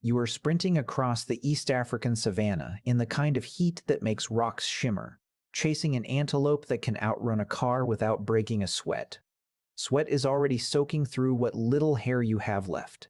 You are sprinting across the East African savanna in the kind of heat that makes rocks shimmer, chasing an antelope that can outrun a car without breaking a sweat. Sweat is already soaking through what little hair you have left.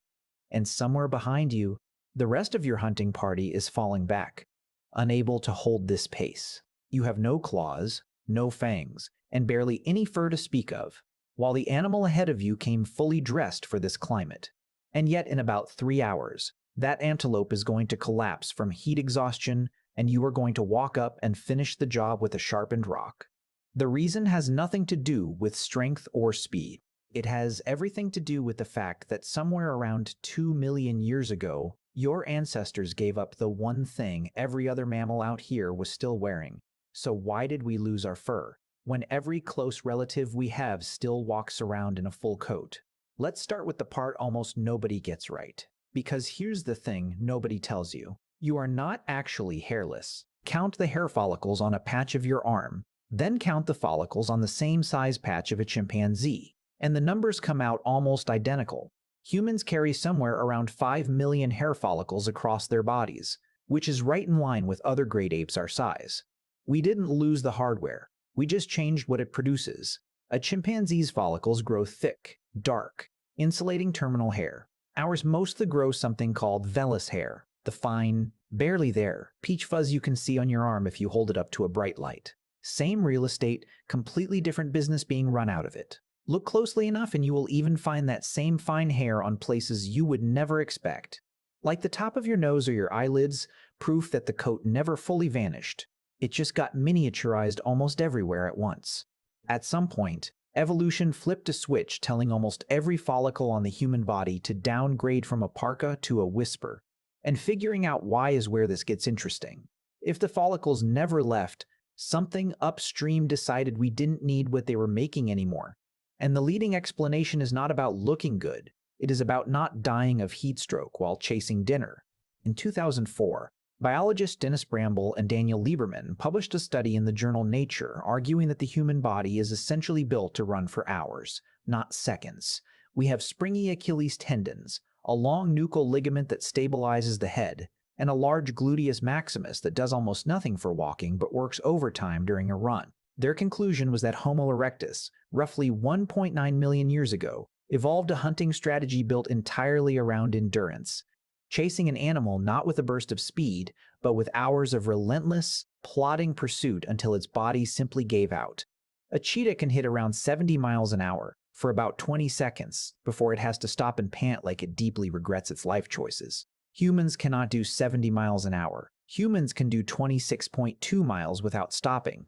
And somewhere behind you, the rest of your hunting party is falling back, unable to hold this pace. You have no claws, no fangs, and barely any fur to speak of, while the animal ahead of you came fully dressed for this climate. And yet in about 3 hours, that antelope is going to collapse from heat exhaustion, and you are going to walk up and finish the job with a sharpened rock. The reason has nothing to do with strength or speed. It has everything to do with the fact that somewhere around 2 million years ago, your ancestors gave up the one thing every other mammal out here was still wearing. So why did we lose our fur, when every close relative we have still walks around in a full coat? Let's start with the part almost nobody gets right. Because here's the thing nobody tells you. You are not actually hairless. Count the hair follicles on a patch of your arm, then count the follicles on the same size patch of a chimpanzee, and the numbers come out almost identical. Humans carry somewhere around 5 million hair follicles across their bodies, which is right in line with other great apes our size. We didn't lose the hardware, we just changed what it produces. A chimpanzee's follicles grow thick, dark, insulating terminal hair. Ours mostly grow something called vellus hair, the fine, barely there, peach fuzz you can see on your arm if you hold it up to a bright light. Same real estate, completely different business being run out of it. Look closely enough and you will even find that same fine hair on places you would never expect. Like the top of your nose or your eyelids, proof that the coat never fully vanished. It just got miniaturized almost everywhere at once. At some point, evolution flipped a switch telling almost every follicle on the human body to downgrade from a parka to a whisper. And figuring out why is where this gets interesting. If the follicles never left, something upstream decided we didn't need what they were making anymore. And the leading explanation is not about looking good, it is about not dying of heat stroke while chasing dinner. In 2004, biologists Dennis Bramble and Daniel Lieberman published a study in the journal Nature arguing that the human body is essentially built to run for hours, not seconds. We have springy Achilles tendons, a long nuchal ligament that stabilizes the head, and a large gluteus maximus that does almost nothing for walking but works overtime during a run. Their conclusion was that Homo erectus, roughly 1.9 million years ago, evolved a hunting strategy built entirely around endurance, chasing an animal not with a burst of speed, but with hours of relentless, plodding pursuit until its body simply gave out. A cheetah can hit around 70 miles an hour for about 20 seconds before it has to stop and pant like it deeply regrets its life choices. Humans cannot do 70 miles an hour. Humans can do 26.2 miles without stopping.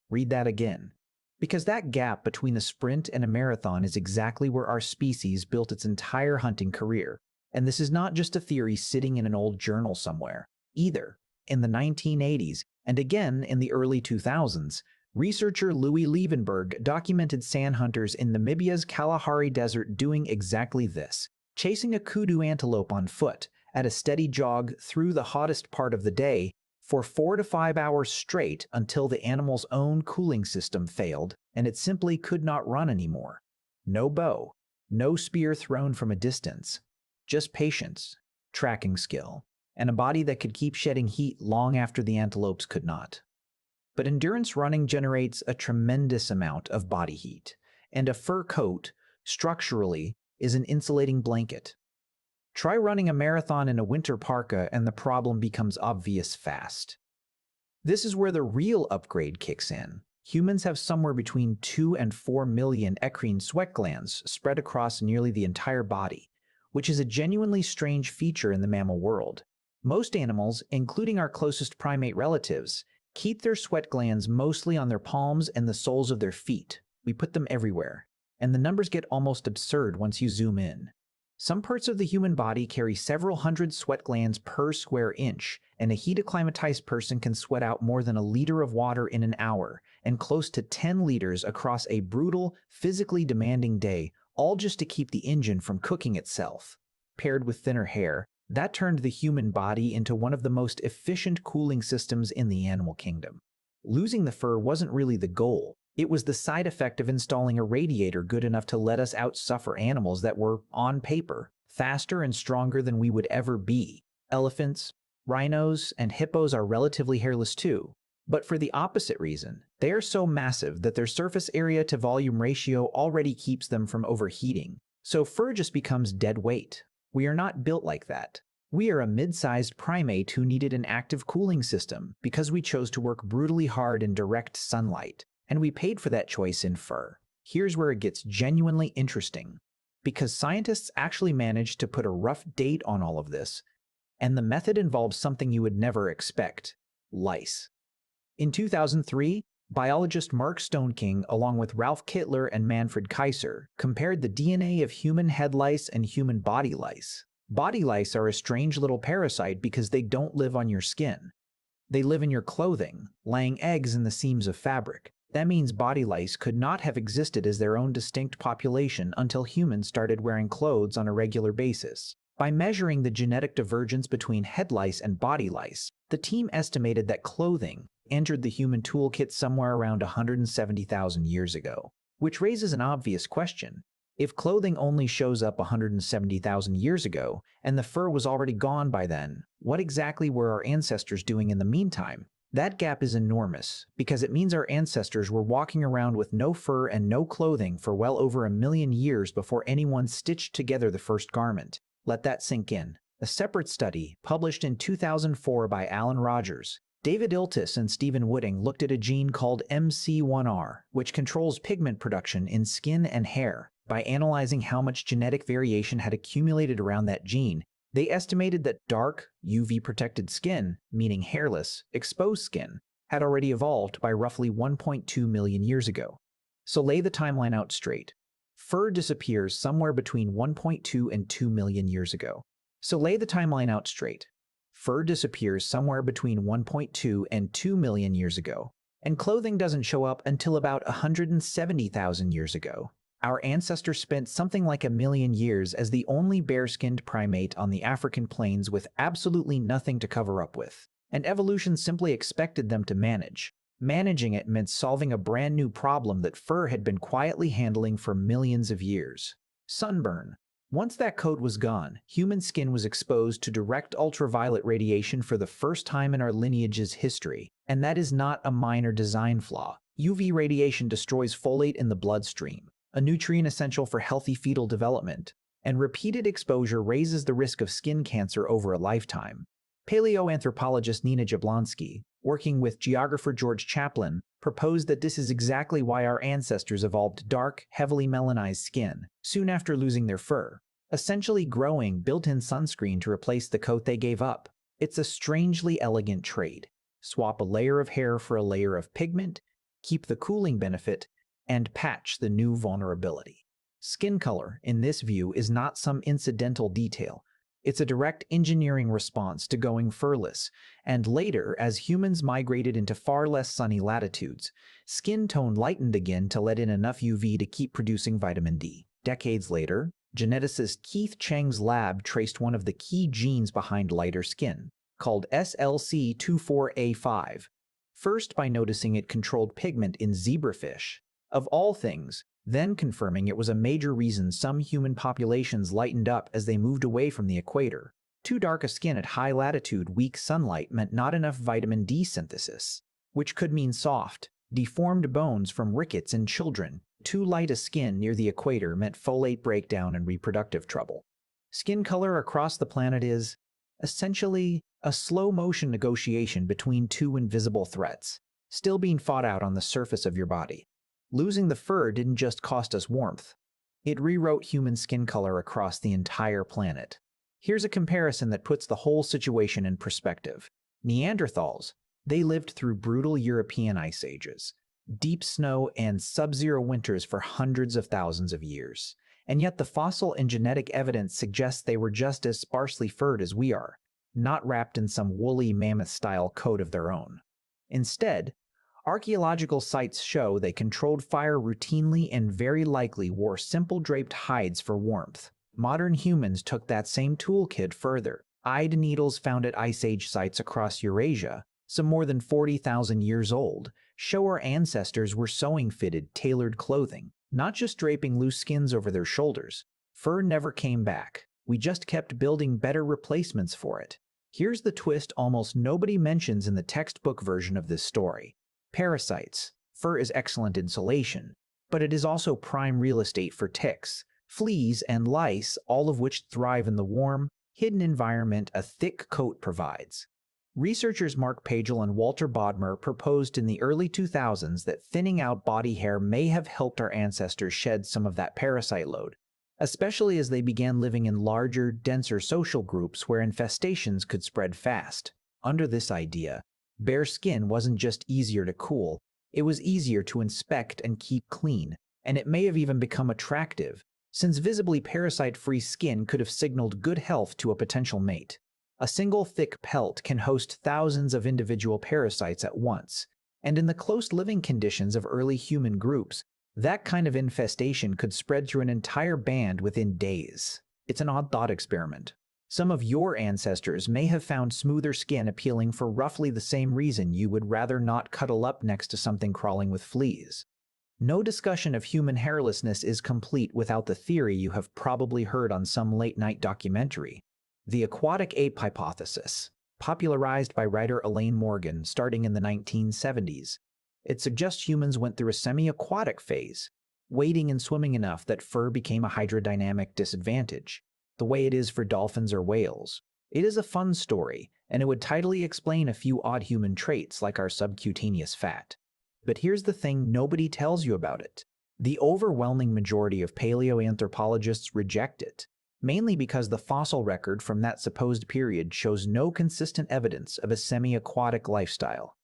Read that again. Because that gap between a sprint and a marathon is exactly where our species built its entire hunting career. And this is not just a theory sitting in an old journal somewhere. Either, in the 1980s and again in the early 2000s, researcher Louis Liebenberg documented sand hunters in Namibia's Kalahari Desert doing exactly this, chasing a kudu antelope on foot at a steady jog through the hottest part of the day for 4 to 5 hours straight until the animal's own cooling system failed and it simply could not run anymore. No bow, no spear thrown from a distance, just patience, tracking skill, and a body that could keep shedding heat long after the antelopes could not. But endurance running generates a tremendous amount of body heat, and a fur coat, structurally, is an insulating blanket. Try running a marathon in a winter parka and the problem becomes obvious fast. This is where the real upgrade kicks in. Humans have somewhere between 2 and 4 million eccrine sweat glands spread across nearly the entire body, which is a genuinely strange feature in the mammal world. Most animals, including our closest primate relatives, keep their sweat glands mostly on their palms and the soles of their feet. We put them everywhere, and the numbers get almost absurd once you zoom in. Some parts of the human body carry several hundred sweat glands per square inch, and a heat-acclimatized person can sweat out more than a liter of water in an hour, and close to 10 liters across a brutal, physically demanding day, all just to keep the engine from cooking itself. Paired with thinner hair, that turned the human body into one of the most efficient cooling systems in the animal kingdom. Losing the fur wasn't really the goal. It was the side effect of installing a radiator good enough to let us outsuffer animals that were, on paper, faster and stronger than we would ever be. Elephants, rhinos, and hippos are relatively hairless too, but for the opposite reason. They are so massive that their surface area to volume ratio already keeps them from overheating, so fur just becomes dead weight. We are not built like that. We are a mid-sized primate who needed an active cooling system because we chose to work brutally hard in direct sunlight, and we paid for that choice in fur. Here's where it gets genuinely interesting, because scientists actually managed to put a rough date on all of this, and the method involves something you would never expect: lice. In 2003, biologist Mark Stoneking, along with Ralph Kittler and Manfred Kaiser, compared the DNA of human head lice and human body lice. Body lice are a strange little parasite because they don't live on your skin. They live in your clothing, laying eggs in the seams of fabric. That means body lice could not have existed as their own distinct population until humans started wearing clothes on a regular basis. By measuring the genetic divergence between head lice and body lice, the team estimated that clothing entered the human toolkit somewhere around 170,000 years ago. Which raises an obvious question. If clothing only shows up 170,000 years ago, and the fur was already gone by then, what exactly were our ancestors doing in the meantime? That gap is enormous, because it means our ancestors were walking around with no fur and no clothing for well over 1,000,000 years before anyone stitched together the first garment. Let that sink in. A separate study, published in 2004 by Alan Rogers, David Iltis and Stephen Wooding looked at a gene called MC1R, which controls pigment production in skin and hair. By analyzing how much genetic variation had accumulated around that gene, they estimated that dark, UV-protected skin, meaning hairless, exposed skin, had already evolved by roughly 1.2 million years ago. So lay the timeline out straight. Fur disappears somewhere between 1.2 and 2 million years ago. Fur disappears somewhere between 1.2 and 2 million years ago, and clothing doesn't show up until about 170,000 years ago. Our ancestors spent something like 1,000,000 years as the only bare-skinned primate on the African plains with absolutely nothing to cover up with, and evolution simply expected them to manage. Managing it meant solving a brand new problem that fur had been quietly handling for millions of years: sunburn. Once that coat was gone, human skin was exposed to direct ultraviolet radiation for the first time in our lineage's history, and that is not a minor design flaw. UV radiation destroys folate in the bloodstream, a nutrient essential for healthy fetal development, and repeated exposure raises the risk of skin cancer over a lifetime. Paleoanthropologist Nina Jablonski, working with geographer George Chaplin, proposed that this is exactly why our ancestors evolved dark, heavily melanized skin soon after losing their fur, essentially growing built-in sunscreen to replace the coat they gave up. It's a strangely elegant trade. Swap a layer of hair for a layer of pigment, keep the cooling benefit, and patch the new vulnerability. Skin color, in this view, is not some incidental detail. It's a direct engineering response to going furless, and later, as humans migrated into far less sunny latitudes, skin tone lightened again to let in enough UV to keep producing vitamin D. Decades later, geneticist Keith Cheng's lab traced one of the key genes behind lighter skin, called SLC24A5, first by noticing it controlled pigment in zebrafish, of all things, then confirming it was a major reason some human populations lightened up as they moved away from the equator. Too dark a skin at high latitude, weak sunlight meant not enough vitamin D synthesis, which could mean soft, deformed bones from rickets in children. Too light a skin near the equator meant folate breakdown and reproductive trouble. Skin color across the planet is, essentially, a slow-motion negotiation between two invisible threats, still being fought out on the surface of your body. Losing the fur didn't just cost us warmth. It rewrote human skin color across the entire planet. Here's a comparison that puts the whole situation in perspective. Neanderthals, they lived through brutal European ice ages, deep snow and sub-zero winters for hundreds of thousands of years. And yet the fossil and genetic evidence suggests they were just as sparsely furred as we are, not wrapped in some woolly mammoth-style coat of their own. Instead, archaeological sites show they controlled fire routinely and very likely wore simple draped hides for warmth. Modern humans took that same toolkit further. Eyed needles found at Ice Age sites across Eurasia, some more than 40,000 years old, show our ancestors were sewing-fitted, tailored clothing, not just draping loose skins over their shoulders. Fur never came back. We just kept building better replacements for it. Here's the twist almost nobody mentions in the textbook version of this story. Parasites. Fur is excellent insulation, but it is also prime real estate for ticks, fleas, and lice, all of which thrive in the warm, hidden environment a thick coat provides. Researchers Mark Pagel and Walter Bodmer proposed in the early 2000s that thinning out body hair may have helped our ancestors shed some of that parasite load, especially as they began living in larger, denser social groups where infestations could spread fast. Under this idea, bare skin wasn't just easier to cool, it was easier to inspect and keep clean, and it may have even become attractive, since visibly parasite-free skin could have signaled good health to a potential mate. A single thick pelt can host thousands of individual parasites at once, and in the close living conditions of early human groups, that kind of infestation could spread through an entire band within days. It's an odd thought experiment. Some of your ancestors may have found smoother skin appealing for roughly the same reason you would rather not cuddle up next to something crawling with fleas. No discussion of human hairlessness is complete without the theory you have probably heard on some late-night documentary. The aquatic ape hypothesis, popularized by writer Elaine Morgan starting in the 1970s. It suggests humans went through a semi-aquatic phase, wading and swimming enough that fur became a hydrodynamic disadvantage, the way it is for dolphins or whales. It is a fun story, and it would tidily explain a few odd human traits like our subcutaneous fat. But here's the thing nobody tells you about it. The overwhelming majority of paleoanthropologists reject it, mainly because the fossil record from that supposed period shows no consistent evidence of a semi-aquatic lifestyle.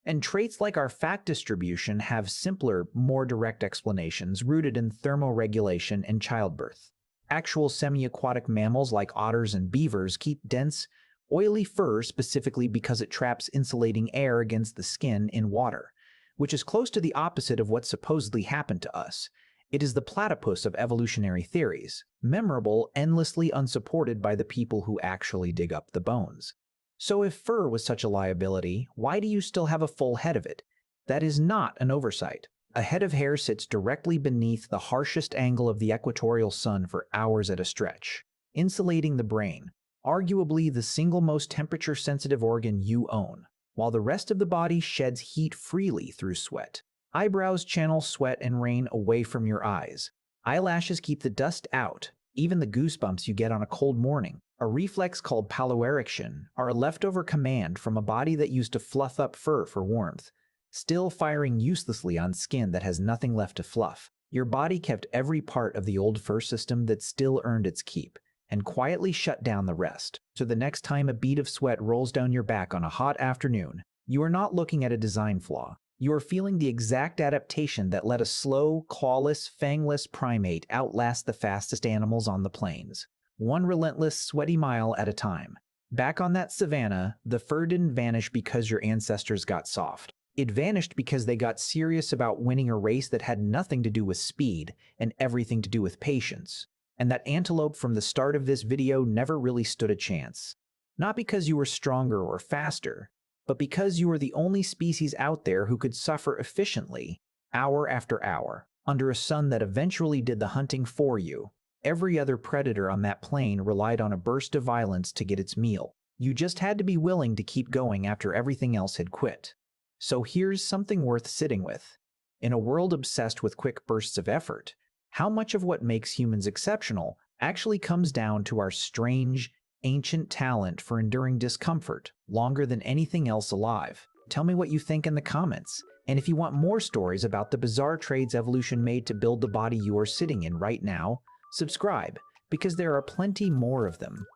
And traits like our fat distribution have simpler, more direct explanations rooted in thermoregulation and childbirth. Actual semi-aquatic mammals like otters and beavers keep dense, oily fur specifically because it traps insulating air against the skin in water, which is close to the opposite of what supposedly happened to us. It is the platypus of evolutionary theories, memorable, endlessly unsupported by the people who actually dig up the bones. So if fur was such a liability, why do you still have a full head of it? That is not an oversight. A head of hair sits directly beneath the harshest angle of the equatorial sun for hours at a stretch, insulating the brain, arguably the single most temperature-sensitive organ you own, while the rest of the body sheds heat freely through sweat. Eyebrows channel sweat and rain away from your eyes. Eyelashes keep the dust out, even the goosebumps you get on a cold morning. A reflex called paloerection are a leftover command from a body that used to fluff up fur for warmth, still firing uselessly on skin that has nothing left to fluff. Your body kept every part of the old fur system that still earned its keep, and quietly shut down the rest. So the next time a bead of sweat rolls down your back on a hot afternoon, you are not looking at a design flaw. You are feeling the exact adaptation that let a slow, clawless, fangless primate outlast the fastest animals on the plains, one relentless, sweaty mile at a time. Back on that savanna, the fur didn't vanish because your ancestors got soft. It vanished because they got serious about winning a race that had nothing to do with speed and everything to do with patience. And that antelope from the start of this video never really stood a chance. Not because you were stronger or faster, but because you were the only species out there who could suffer efficiently, hour after hour, under a sun that eventually did the hunting for you. Every other predator on that plain relied on a burst of violence to get its meal. You just had to be willing to keep going after everything else had quit. So here's something worth sitting with. In a world obsessed with quick bursts of effort, how much of what makes humans exceptional actually comes down to our strange, ancient talent for enduring discomfort longer than anything else alive? Tell me what you think in the comments. And if you want more stories about the bizarre trades evolution made to build the body you are sitting in right now, subscribe, because there are plenty more of them.